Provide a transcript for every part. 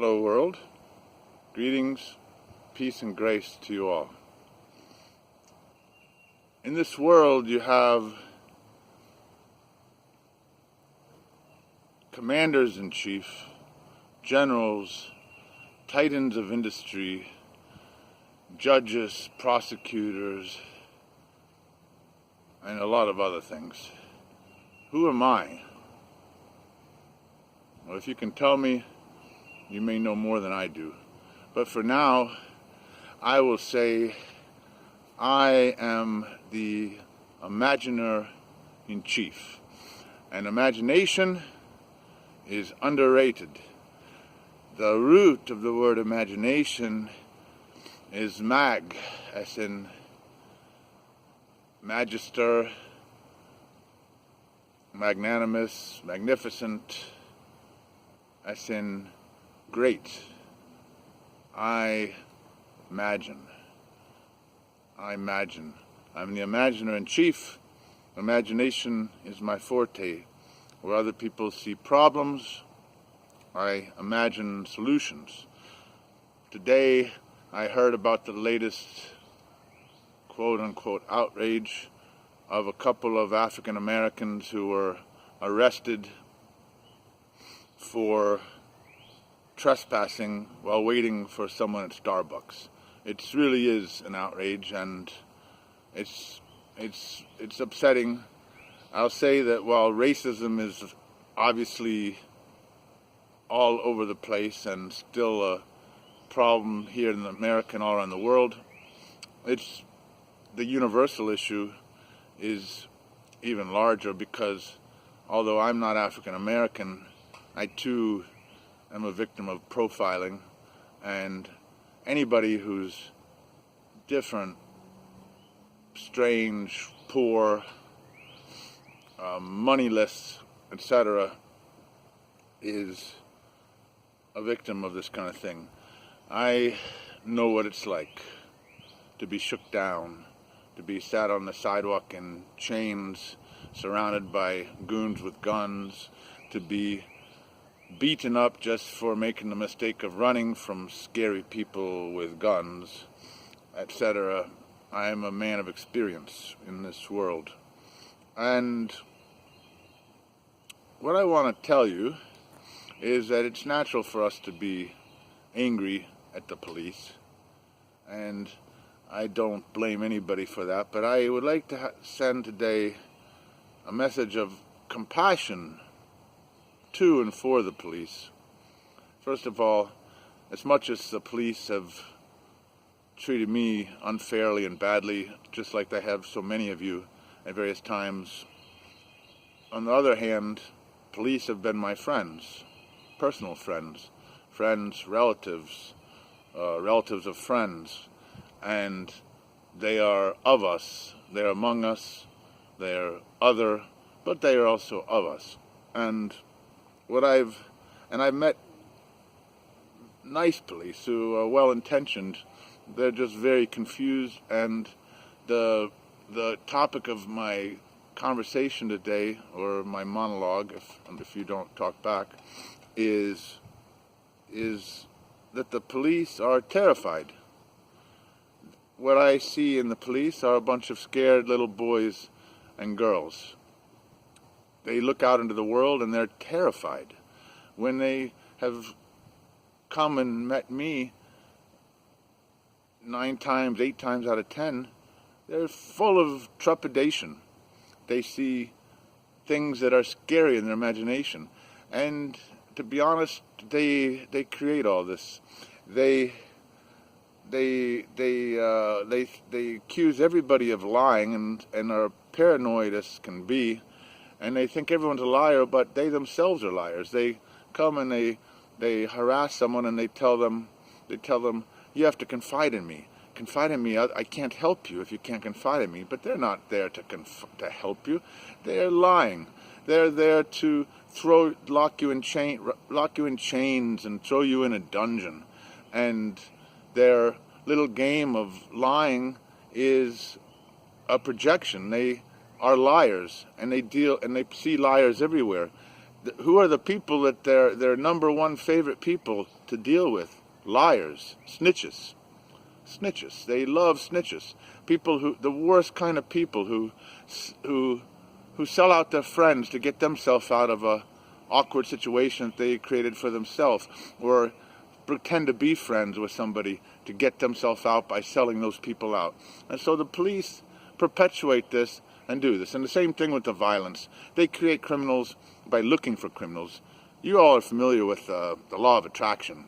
Hello world, greetings, peace and grace to you all. In this world you have commanders-in-chief, generals, titans of industry, judges, prosecutors, and a lot of other things. Who am I? Well, if you can tell me, you may know more than I do. But for now, I will say I am the imaginer-in-chief. And imagination is underrated. The root of the word imagination is mag, as in magister, magnanimous, magnificent, as in great. I imagine. I'm the imaginer-in-chief. Imagination is my forte. Where other people see problems, I imagine solutions. Today, I heard about the latest quote-unquote outrage of a couple of African Americans who were arrested for trespassing while waiting for someone at Starbucks. It really is an outrage, and it's upsetting. I'll say that while racism is obviously all over the place and still a problem here in America and all around the world, it's the universal issue is even larger, because although I'm not African American, I too am a victim of profiling, and anybody who's different, strange, poor, moneyless, etc., is a victim of this kind of thing. I know what it's like to be shook down, to be sat on the sidewalk in chains, surrounded by goons with guns, to be beaten up just for making the mistake of running from scary people with guns, etc. I am a man of experience in this world. And what I want to tell you is that it's natural for us to be angry at the police, and I don't blame anybody for that, but I would like to send today a message of compassion to and for the police. First of all, as much as the police have treated me unfairly and badly, just like they have so many of you at various times, on the other hand, police have been my friends, personal friends, relatives, relatives of friends, and they are of us, they are among us, they are other, but they are also of us. And I've met nice police who are well-intentioned. They're just very confused, and the topic of my conversation today, or my monologue, if you don't talk back, is that the police are terrified. What I see in the police are a bunch of scared little boys and girls. They look out into the world and they're terrified. When they have come and met me 9 times, 8 times out of 10, they're full of trepidation. They see things that are scary in their imagination. And to be honest, they create all this. They accuse everybody of lying and are paranoid as can be, and they think everyone's a liar, but they themselves are liars. They come and they harass someone, and they tell them you have to confide in me. Confide in me. I can't help you if you can't confide in me. But they're not there to help you. They're lying. They're there to lock you in chains and throw you in a dungeon. And their little game of lying is a projection. They are liars, and they see liars everywhere. who are the people that their number one favorite people to deal with? Liars, snitches. Snitches. They love snitches. People who, the worst kind of people who sell out their friends to get themselves out of a awkward situation that they created for themselves, or pretend to be friends with somebody to get themselves out by selling those people out. And so the police perpetuate this and do this. And the same thing with the violence. They create criminals by looking for criminals. You all are familiar with the law of attraction.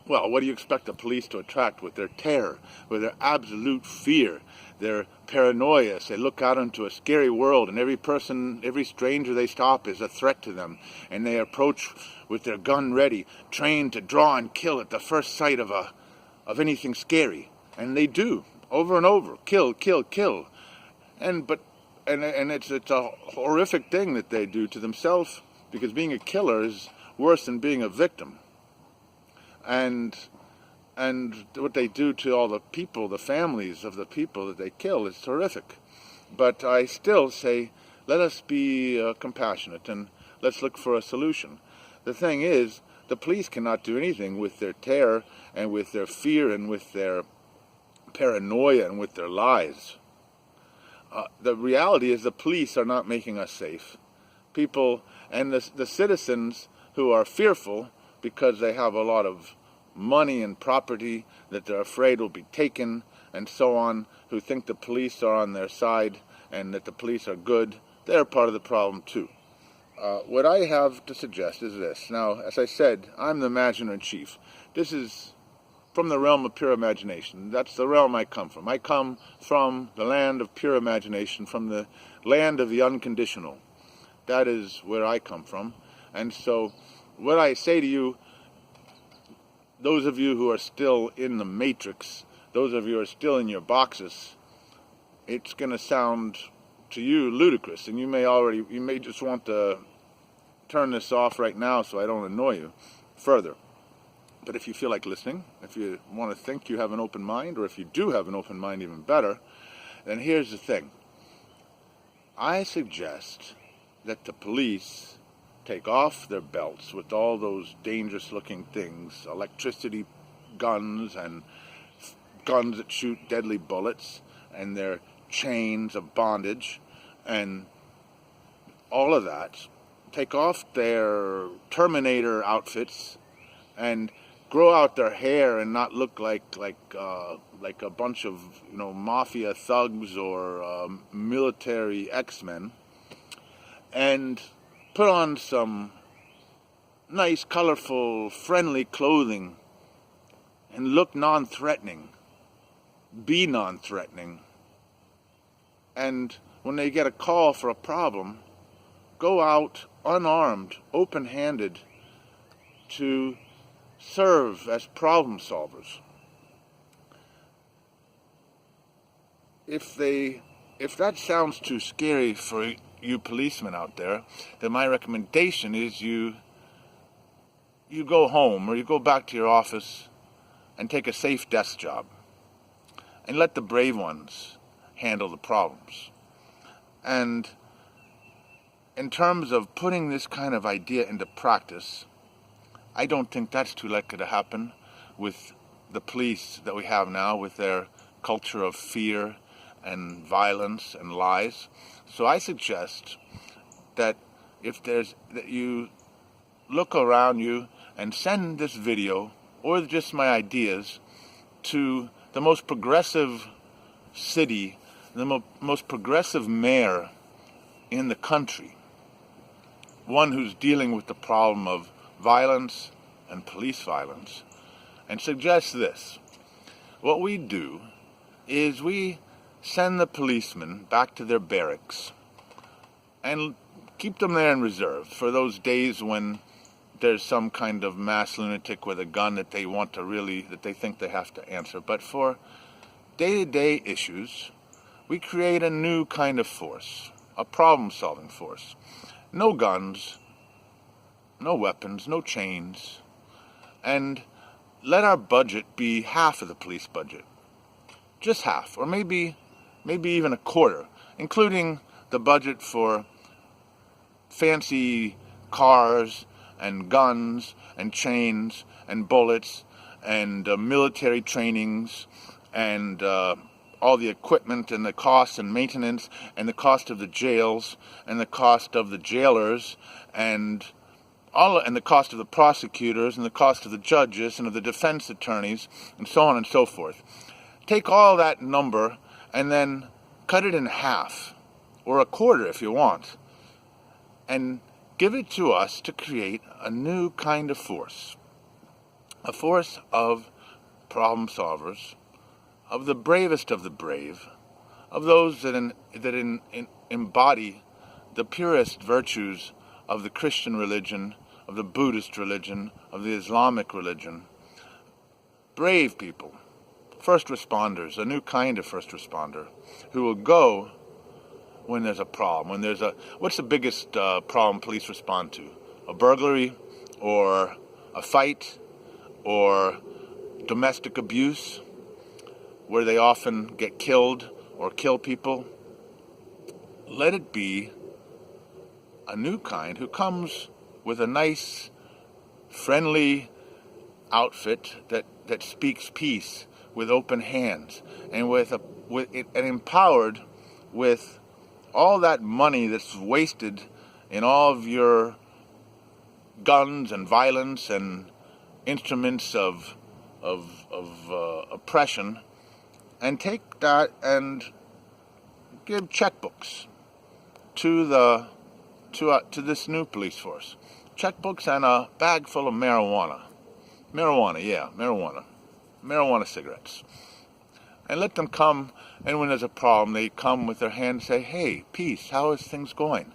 Well, what do you expect the police to attract? With their terror, with their absolute fear, their paranoia. They look out into a scary world, and every person, every stranger they stop is a threat to them. And they approach with their gun ready, trained to draw and kill at the first sight of anything scary. And they do, over and over, kill, kill, kill. And it's a horrific thing that they do to themselves, because being a killer is worse than being a victim. And what they do to all the people, the families of the people that they kill, is horrific. But I still say, let us be compassionate and let's look for a solution. The thing is, the police cannot do anything with their terror and with their fear and with their paranoia and with their lies. The reality is the police are not making us safe. People and the citizens who are fearful because they have a lot of money and property that they're afraid will be taken and so on, who think the police are on their side and that the police are good, they're part of the problem too. What I have to suggest is this. Now, as I said, I'm the Imaginer-in-Chief. This is from the realm of pure imagination. That's the realm I come from. I come from the land of pure imagination, from the land of the unconditional. That is where I come from. And so what I say to you, those of you who are still in the matrix, those of you who are still in your boxes, it's going to sound to you ludicrous, and you may just want to turn this off right now so I don't annoy you further. But if you feel like listening, if you want to think you have an open mind, or if you do have an open mind, even better, then here's the thing. I suggest that the police take off their belts with all those dangerous looking things, electricity guns and guns that shoot deadly bullets, and their chains of bondage and all of that. Take off their Terminator outfits and grow out their hair and not look like a bunch of mafia thugs or military X-Men, and put on some nice, colorful, friendly clothing and look non-threatening. Be non-threatening. And when they get a call for a problem, go out unarmed, open-handed, to serve as problem solvers. If that sounds too scary for you policemen out there, then my recommendation is you go home or you go back to your office and take a safe desk job and let the brave ones handle the problems. And in terms of putting this kind of idea into practice, I don't think that's too likely to happen with the police that we have now, with their culture of fear and violence and lies. So I suggest that that you look around you and send this video or just my ideas to the most progressive city, the most progressive mayor in the country, one who's dealing with the problem of violence and police violence, and suggest this. What we do is we send the policemen back to their barracks and keep them there in reserve for those days when there's some kind of mass lunatic with a gun that they think they have to answer. But for day-to-day issues, we create a new kind of force, a problem-solving force. No guns, no weapons, no chains, and let our budget be half of the police budget. Just half, or maybe even a quarter, including the budget for fancy cars and guns and chains and bullets and military trainings and all the equipment and the cost and maintenance and the cost of the jails and the cost of the jailers and the cost of the prosecutors and the cost of the judges and of the defense attorneys and so on and so forth. Take all that number and then cut it in half or a quarter if you want and give it to us to create a new kind of force. A force of problem solvers, of the bravest of the brave, of those that embody the purest virtues of the Christian religion, of the Buddhist religion, of the Islamic religion. Brave people, first responders, a new kind of first responder, who will go when there's a problem. What's the biggest problem police respond to? A burglary, or a fight, or domestic abuse, where they often get killed or kill people. Let it be a new kind who comes with a nice, friendly outfit that speaks peace with open hands and and empowered with all that money that's wasted in all of your guns and violence and instruments of oppression, and take that and give checkbooks to this new police force. Checkbooks and a bag full of marijuana. Marijuana cigarettes. And let them come, and when there's a problem, they come with their hand and say, "Hey, peace, how is things going?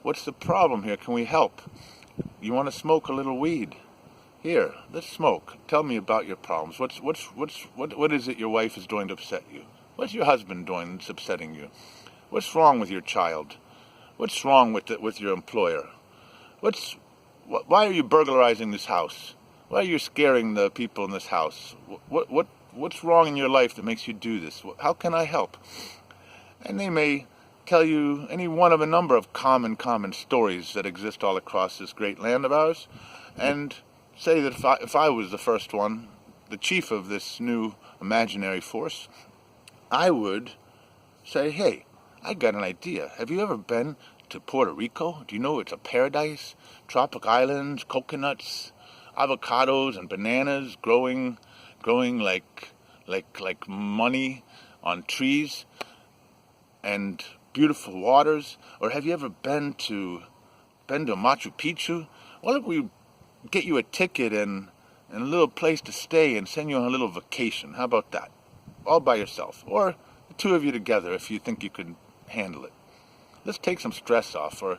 What's the problem here? Can we help? You want to smoke a little weed? Here, let's smoke. Tell me about your problems. What is it your wife is doing to upset you? What's your husband doing that's upsetting you? What's wrong with your child? What's wrong with your employer? Why are you burglarizing this house? Why are you scaring the people in this house? What's wrong in your life that makes you do this? How can I help?" And they may tell you any one of a number of common stories that exist all across this great land of ours, and say that if I was the first one, the chief of this new imaginary force, I would say, "Hey, I got an idea. Have you ever been to Puerto Rico? Do you know it's a paradise? Tropic islands, coconuts, avocados and bananas growing like money on trees, and beautiful waters? Or have you ever been to Machu Picchu? What if we get you a ticket and a little place to stay and send you on a little vacation? How about that? All by yourself, or the two of you together if you think you could handle it. Let's take some stress off." Or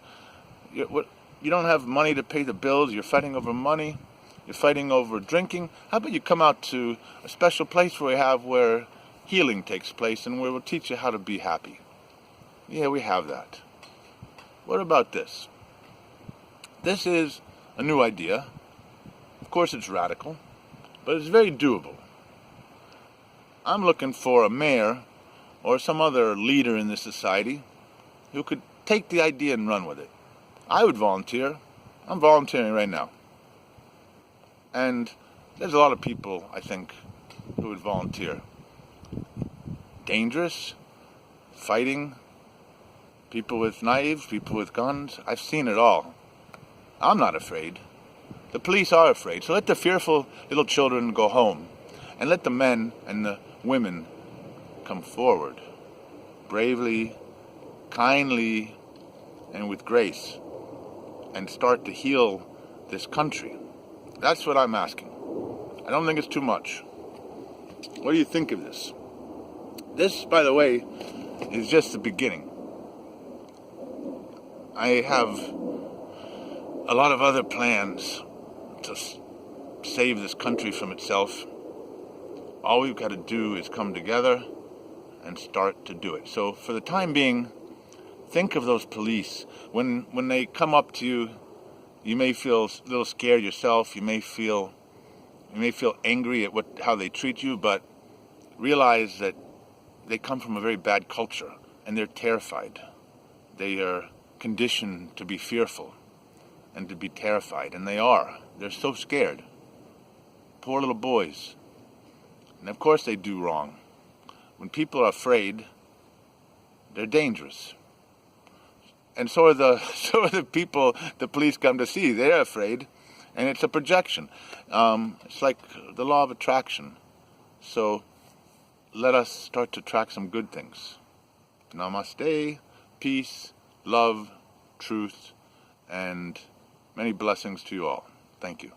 you don't have money to pay the bills, you're fighting over money, you're fighting over drinking. How about you come out to a special place where healing takes place and where we'll teach you how to be happy? Yeah, we have that. What about this? This is a new idea. Of course it's radical, but it's very doable. I'm looking for a mayor or some other leader in this society who could take the idea and run with it. I would volunteer. I'm volunteering right now. And there's a lot of people, I think, who would volunteer. Dangerous, fighting, people with knives, people with guns. I've seen it all. I'm not afraid. The police are afraid. So let the fearful little children go home, and let the men and the women come forward, bravely, kindly, and with grace, and start to heal this country. That's what I'm asking. I don't think it's too much. What do you think of this? This, by the way, is just the beginning. I have a lot of other plans to save this country from itself. All we've got to do is come together and start to do it. So for the time being, think of those police. When they come up to you, you may feel a little scared yourself. You may feel angry at how they treat you, but realize that they come from a very bad culture and they're terrified. They are conditioned to be fearful. and to be terrified, and they are. They're so scared. Poor little boys. And of course they do wrong. When people are afraid, they're dangerous. And so are the people the police come to see. They're afraid, and it's a projection. It's like the law of attraction. So let us start to attract some good things. Namaste, peace, love, truth, and many blessings to you all. Thank you.